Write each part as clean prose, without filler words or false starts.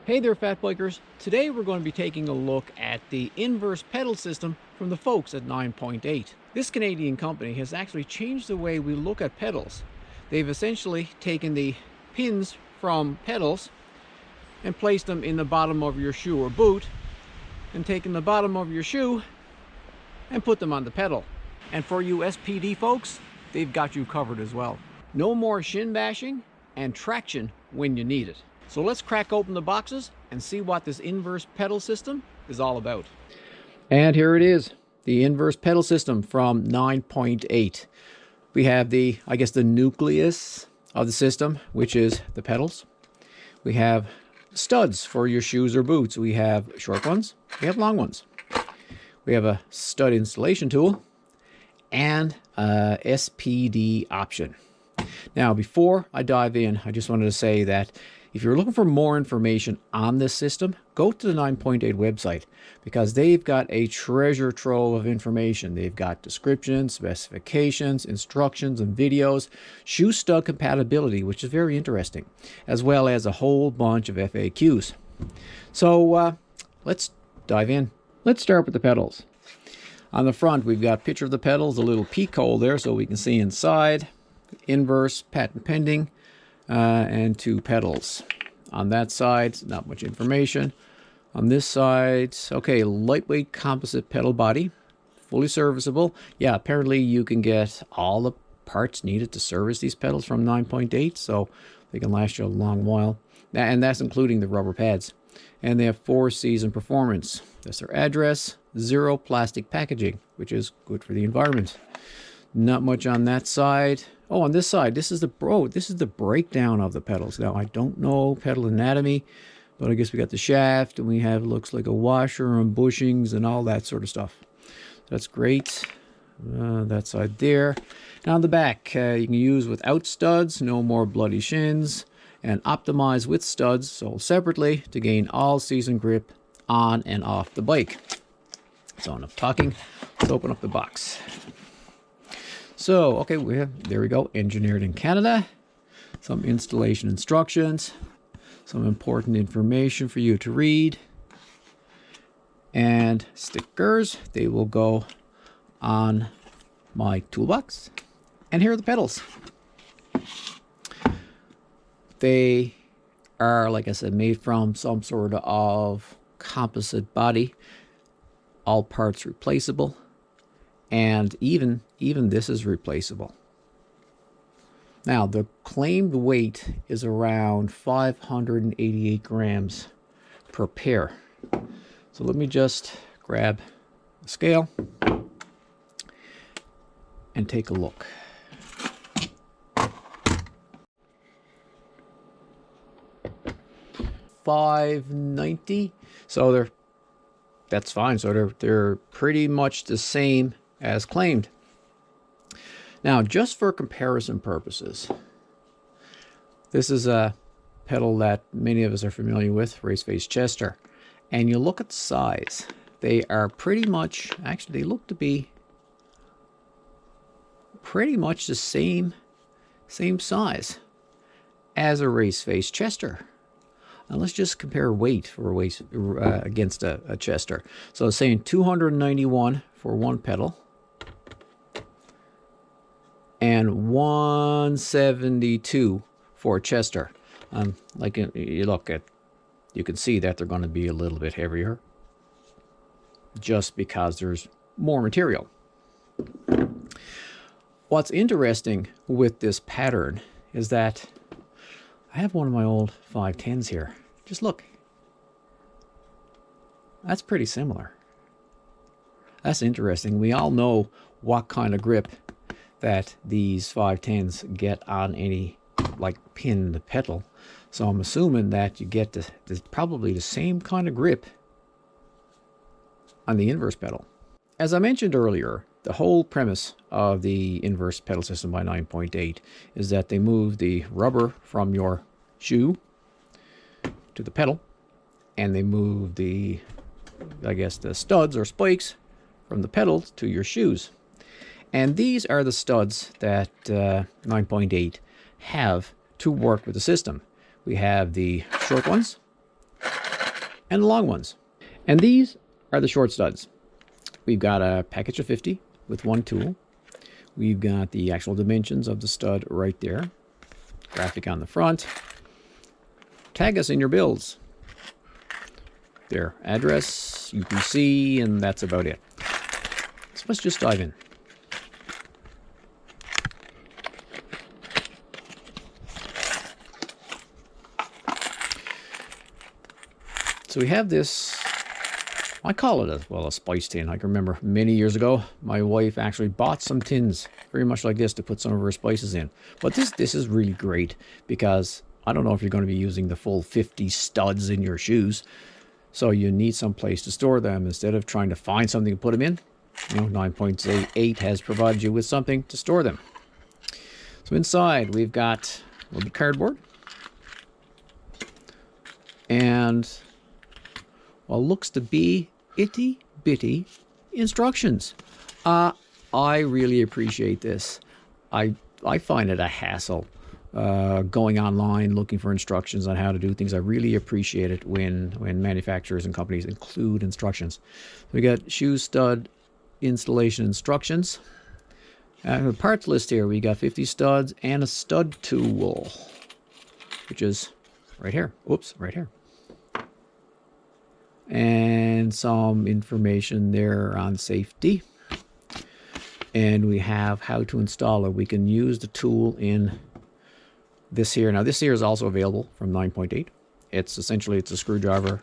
Hey there, Fat Bikers. Today we're going to be taking a look at the inverse pedal system from the folks at 9Point8. This Canadian company has actually changed the way we look at pedals. They've essentially taken the pins from pedals and placed them in the bottom of your shoe or boot, and taken the bottom of your shoe and put them on the pedal. And for you SPD folks, they've got you covered as well. No more shin bashing and traction when you need it. So let's crack open the boxes and see what this inverse pedal system is all about. And here it is, the inverse pedal system from 9Point8. We have the, the nucleus of the system, which is the pedals. We have studs for your shoes or boots. We have short ones, we have long ones. We have a stud installation tool and a SPD option. Now, before I dive in, I just wanted to say that if you're looking for more information on this system, go to the 9Point8 website, because they've got a treasure trove of information. They've got descriptions, specifications, instructions, and videos, shoe stud compatibility, which is very interesting, as well as a whole bunch of FAQs. So let's dive in. Let's start with the pedals. On the front, we've got a picture of the pedals, a little peek hole there so we can see inside. Inverse, patent pending, and 2 pedals. On that side, not much information. On this side, okay, lightweight composite pedal body, fully serviceable. Yeah, apparently you can get all the parts needed to service these pedals from 9Point8, so they can last you a long while. And that's including the rubber pads. And they have 4-season performance. That's their address, 0 plastic packaging, which is good for the environment. Not much on that side. Oh, on this side, this is the breakdown of the pedals. Now, I don't know pedal anatomy, but I guess we got the shaft, and we have, looks like a washer and bushings and all that sort of stuff. That's great. That side there. And on the back, you can use without studs, no more bloody shins, and optimize with studs, sold separately, to gain all-season grip on and off the bike. So enough talking. Let's open up the box. So, okay, there we go, engineered in Canada. Some installation instructions, some important information for you to read, and stickers. They will go on my toolbox. And here are the pedals. They are, like I said, made from some sort of composite body, all parts replaceable. And even this is replaceable. Now, the claimed weight is around 588 grams per pair. So let me just grab the scale and take a look. $590. So that's fine. So they're pretty much the same as claimed. Now, just for comparison purposes, this is a pedal that many of us are familiar with, race face Chester. And you look at the size, they are pretty much, actually they look to be pretty much the same size as a race face Chester. Now let's just compare weight for a weight against a Chester. So it's saying 291 for one pedal, and 172 for Chester. Like you look at, you can see that they're going to be a little bit heavier, just because there's more material. What's interesting with this pattern is that I have one of my old 510s here. Just look. That's pretty similar. That's interesting. We all know what kind of grip that these 510s get on any pin in the pedal. So I'm assuming that you get probably the same kind of grip on the inverse pedal. As I mentioned earlier, the whole premise of the inverse pedal system by 9Point8 is that they move the rubber from your shoe to the pedal, and they move the studs or spikes from the pedals to your shoes. And these are the studs that 9Point8 have to work with the system. We have the short ones, and the long ones. And these are the short studs. We've got a package of 50 with one tool. We've got the actual dimensions of the stud right there. Graphic on the front. Tag us in your bills. Their address, UPC, and that's about it. So let's just dive in. So we have this, I call it a spice tin. I can remember many years ago, my wife actually bought some tins very much like this to put some of her spices in. But this is really great because I don't know if you're going to be using the full 50 studs in your shoes. So you need some place to store them instead of trying to find something to put them in. You know, 9.8 has provided you with something to store them. So inside we've got a little bit of cardboard and what looks to be itty bitty instructions. I really appreciate this. I find it a hassle going online looking for instructions on how to do things. I really appreciate it when manufacturers and companies include instructions. We got shoe stud installation instructions. The parts list here, we got 50 studs and a stud tool, which is right here. Oops, right here. And some information there on safety. And we have how to install it. We can use the tool in this here. Now this here is also available from 9.8. It's essentially, it's a screwdriver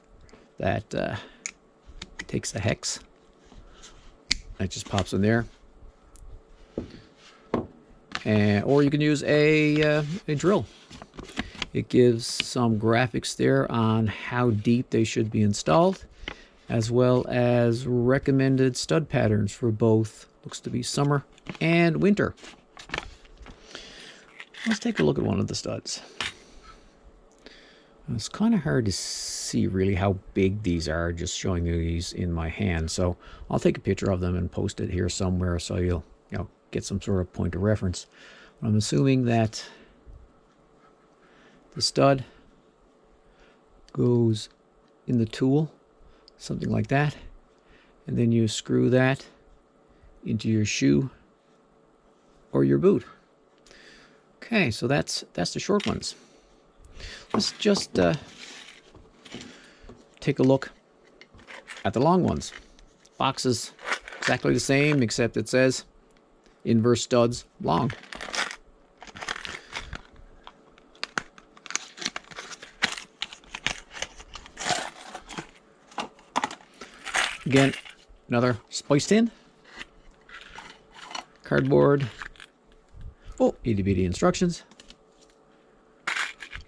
that takes the hex. It just pops in there. Or you can use a drill. It gives some graphics there on how deep they should be installed, as well as recommended stud patterns for both, looks to be summer and winter. Let's take a look at one of the studs. It's kind of hard to see really how big these are, just showing you these in my hand. So I'll take a picture of them and post it here somewhere so you'll get some sort of point of reference. I'm assuming that the stud goes in the tool, something like that, and then you screw that into your shoe or your boot. Okay, so that's the short ones. Let's just take a look at the long ones. Box is exactly the same, except it says inverse studs long. Again, another spice tin, cardboard, itty bitty instructions,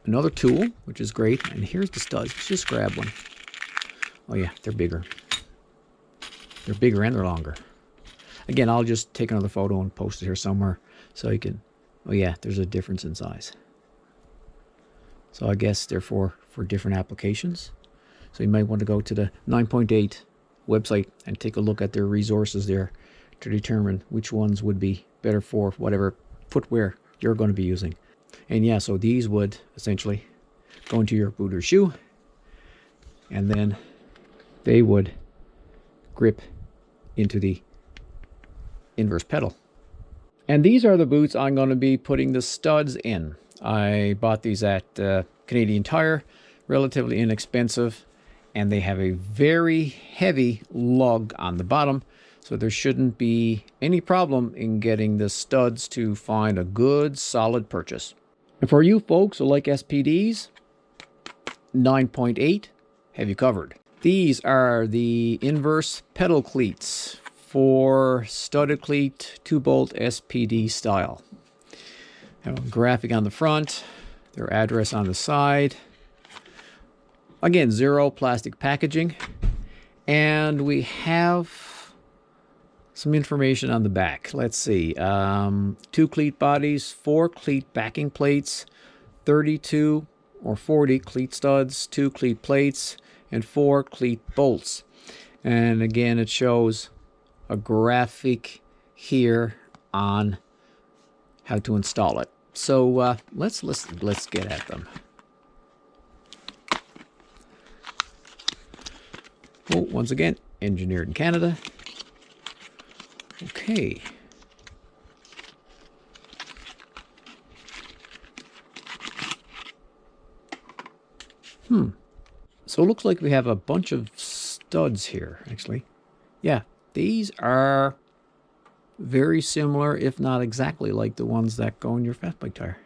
another tool, which is great, and here's the studs. Let's just grab one. Oh yeah, they're bigger. They're bigger and they're longer. Again, I'll just take another photo and post it here somewhere so you can, oh yeah, there's a difference in size. So I guess they're for different applications. So you might want to go to the 9.8 website and take a look at their resources there to determine which ones would be better for whatever footwear you're going to be using. And yeah, so these would essentially go into your boot or shoe, and then they would grip into the inverse pedal. And these are the boots I'm going to be putting the studs in. I bought these at Canadian Tire, relatively inexpensive, and they have a very heavy lug on the bottom, so there shouldn't be any problem in getting the studs to find a good solid purchase. And for you folks who like SPDs, 9.8 have you covered. These are the inverse pedal cleats for studded cleat 2-bolt SPD style. Have a graphic on the front, their address on the side. Again, zero plastic packaging, and we have some information on the back. Let's see, 2 cleat bodies, 4 cleat backing plates, 32 or 40 cleat studs, 2 cleat plates, and 4 cleat bolts. And again, it shows a graphic here on how to install it. So let's get at them. Oh, once again, engineered in Canada. Okay. So it looks like we have a bunch of studs here, actually. Yeah, these are very similar, if not exactly like the ones that go in your Fatbike tire.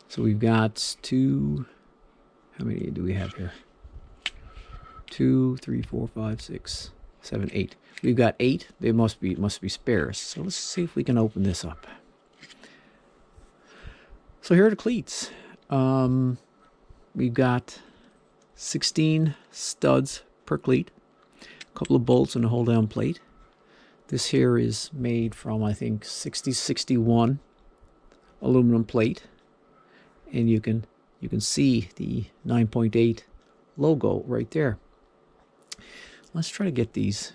So we've got two, how many do we have here? 2, 3, 4, 5, 6, 7, 8. We've got 8. They must be spares. So let's see if we can open this up. So here are the cleats. We've got 16 studs per cleat, a couple of bolts and a hold down plate. This here is made from, I think, 6061 aluminum plate, and you can see the 9.8 logo right there. Let's try to get these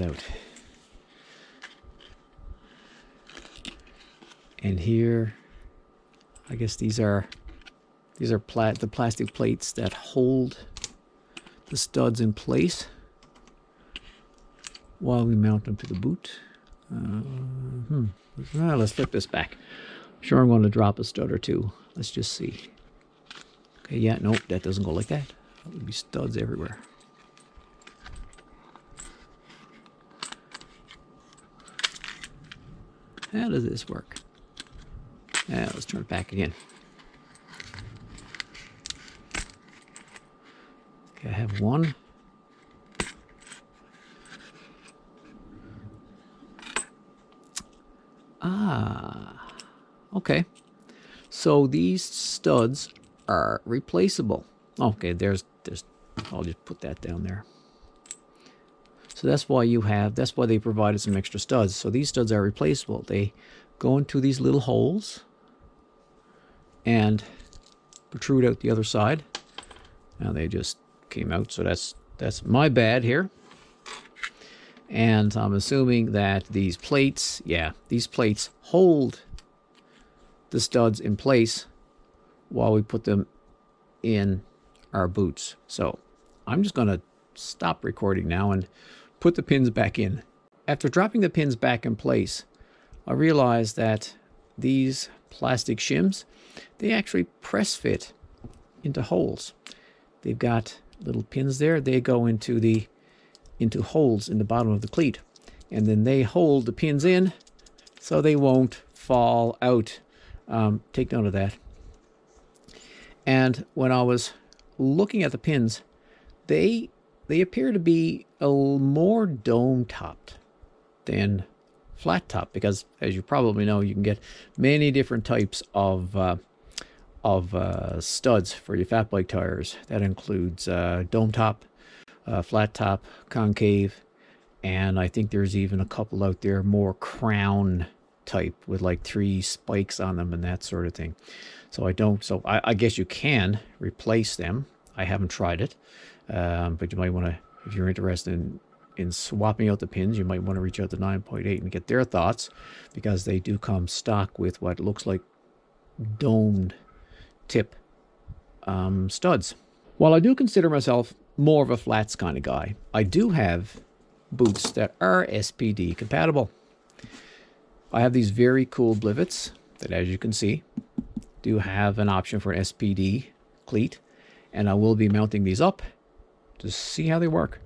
out. And here, I guess these are the plastic plates that hold the studs in place while we mount them to the boot. Let's flip this back. I'm sure I'm going to drop a stud or two. Let's just see. Okay, yeah, nope, that doesn't go like that. That would be studs everywhere. How does this work? Let's turn it back again. Okay, I have one. Okay. So these studs are replaceable. Okay, there's I'll just put that down there. So that's why they provided some extra studs. So these studs are replaceable. They go into these little holes and protrude out the other side. Now they just came out, so that's my bad here. And I'm assuming that these plates, these plates hold the studs in place while we put them in our boots. So I'm just going to stop recording now and put the pins back in. After dropping the pins back in place, I realized that these plastic shims, they actually press fit into holes. They've got little pins there. They go into holes in the bottom of the cleat, and then they hold the pins in so they won't fall out. Take note of that. And when I was looking at the pins, they appear to be a little more dome topped than flat top, because as you probably know, you can get many different types of studs for your Fatbike tires. That includes dome top, flat top, concave, and I think there's even a couple out there more crown type with like 3 spikes on them and that sort of thing. So I guess you can replace them. I haven't tried it, but you might want to, if you're interested in swapping out the pins, you might want to reach out to 9.8 and get their thoughts, because they do come stock with what looks like domed tip studs. While I do consider myself more of a flats kind of guy, I do have boots that are SPD compatible. I have these very cool blivets that, as you can see, do have an option for an SPD cleat, and I will be mounting these up to see how they work.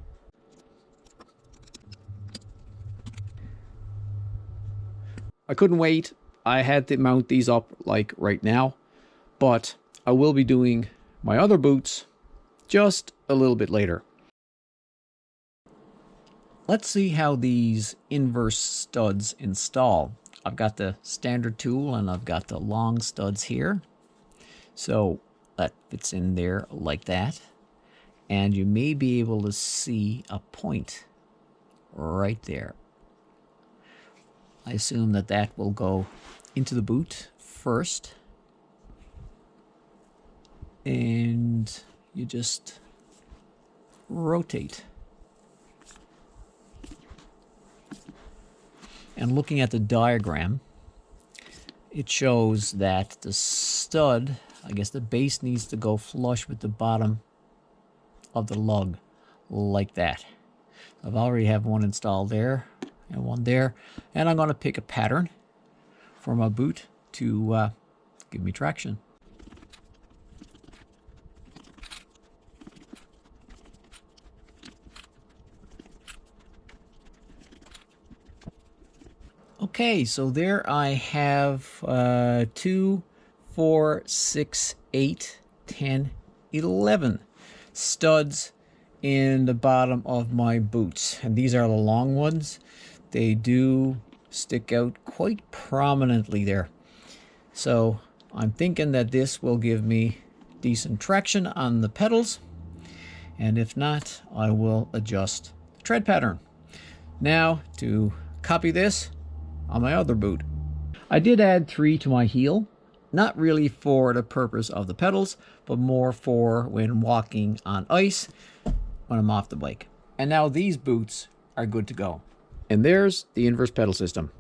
I couldn't wait. I had to mount these up like right now, but I will be doing my other boots just a little bit later. Let's see how these inverse studs install. I've got the standard tool and I've got the long studs here. So that fits in there like that. And you may be able to see a point right there. I assume that will go into the boot first. And you just rotate. And looking at the diagram, it shows that the stud, I guess the base needs to go flush with the bottom of the lug. like that. I've already have one installed there and one there, and I'm going to pick a pattern for my boot to give me traction. Okay, so there I have 2, 4, 6, 8, 10, 11 studs in the bottom of my boots. And these are the long ones. They do stick out quite prominently there. So I'm thinking that this will give me decent traction on the pedals. And if not, I will adjust the tread pattern. Now to copy this on my other boot. I did add 3 to my heel, not really for the purpose of the pedals, but more for when walking on ice when I'm off the bike. And now these boots are good to go. And there's the inverse pedal system.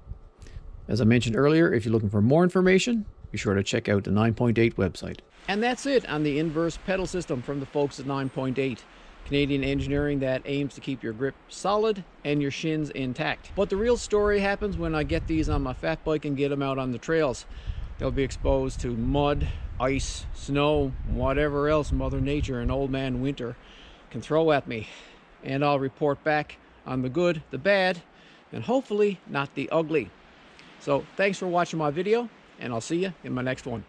As I mentioned earlier, if you're looking for more information, be sure to check out the 9.8 website. And that's it on the inverse pedal system from the folks at 9.8. Canadian engineering that aims to keep your grip solid and your shins intact. But the real story happens when I get these on my fat bike and get them out on the trails. They'll be exposed to mud, ice, snow, whatever else Mother Nature and Old Man Winter can throw at me. And I'll report back on the good, the bad, and hopefully not the ugly. So thanks for watching my video, and I'll see you in my next one.